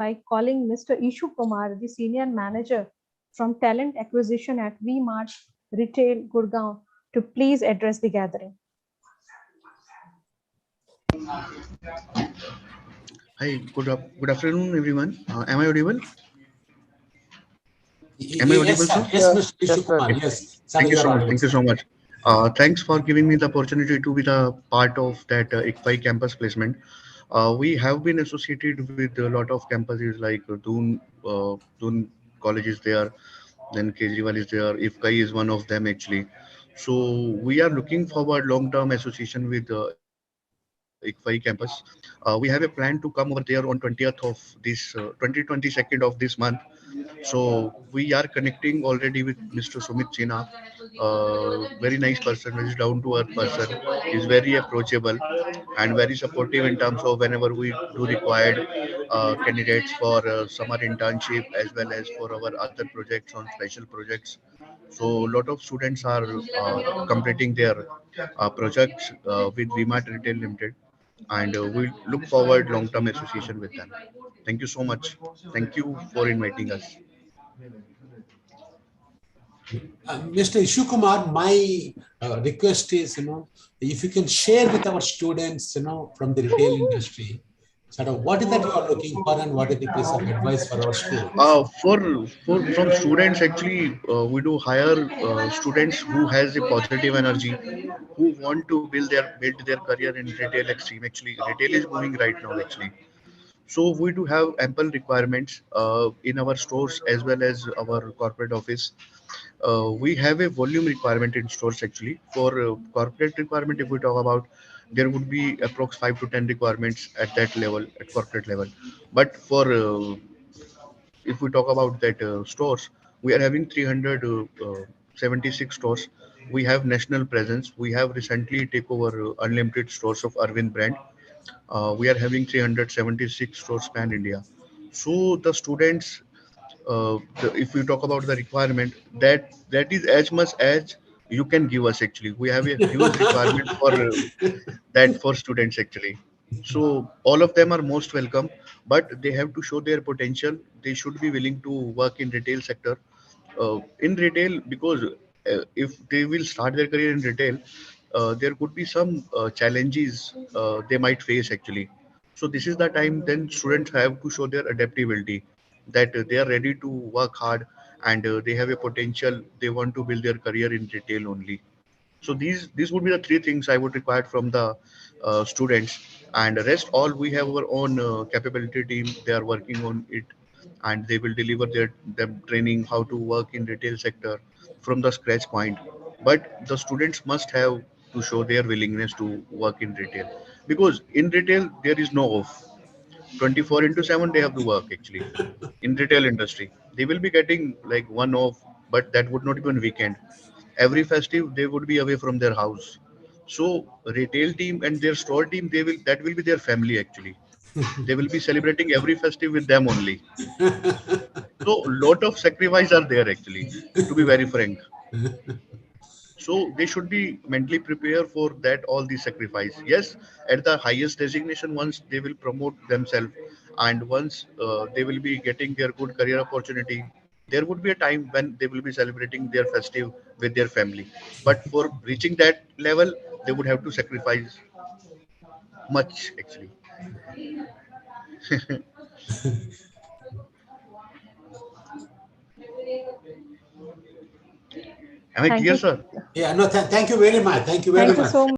by calling Mr. Ishu Kumar, the Senior Manager from Talent Acquisition at V-Mart Retail, Gurgaon, to please address the gathering. Hi, good afternoon, everyone. Am I audible? Yes, sir. Yes, Mr. Ishu Kumar. Yes. Sir, Thank you you are so much. audible, Thank you sir. so much. Thanks for giving me the opportunity to be the part of that ICFI campus placement. We have been associated with a lot of campuses like Doon College is there, then Kejriwal is there. IFCI is one of them actually. So we are looking forward long-term association with ICFI campus. We have a plan to come over there on 20th of this 22nd of this month. So we are connecting already with Mr. Sumit China, very nice person, very down to earth person. He's very approachable and very supportive in terms of whenever we do required candidates for summer internship as well as for our other projects on special projects. So a lot of students are completing their projects with VMAT Retail Limited, and we look forward long-term association with them. Thank you so much. Thank you for inviting us. Mr. Ishu Kumar, my request is, if you can share with our students, from the retail industry, sort of what is that you are looking for and what is the piece of advice for our students? For from students actually, we do hire students who has a positive energy, who want to build their career in retail extreme. Actually, retail is moving right now actually. So we do have ample requirements in our stores as well as our corporate office. We have a volume requirement in stores actually. For corporate requirement, if we talk about, there would be approx 5 to 10 requirements at that level, at corporate level. But for if we talk about that stores, we are having 376 stores. We have national presence. We have recently take over unlimited stores of Arvind brand. We are having 376 stores pan India. So the students, if we talk about the requirement, that is as much as you can give us actually. We have a huge requirement for that for students actually. So all of them are most welcome, but they have to show their potential. They should be willing to work in retail sector. In retail, because if they will start their career in retail, there could be some challenges they might face actually. So this is the time then students have to show their adaptability, that they are ready to work hard, and they have a potential. They want to build their career in retail only. So these would be the three things I would require from the students, and the rest all we have our own capability team. They are working on it, and they will deliver their them training how to work in retail sector from the scratch point. But the students must have to show their willingness to work in retail, because in retail there is no off. 24 into 7 they have to work actually. In retail industry they will be getting like one off, but that would not be on weekend. Every festive they would be away from their house. So retail team and their store team, they will that will be their family actually. They will be celebrating every festive with them only. So lot of sacrifice are there actually, to be very frank. So they should be mentally prepared for that all the sacrifice. Yes, at the highest designation, once they will promote themselves, and once they will be getting their good career opportunity, there would be a time when they will be celebrating their festive with their family. But for reaching that level, they would have to sacrifice much actually. Am I Thank clear, you. sir? Yeah, no, thank you very much. Thank you very Thank you much. so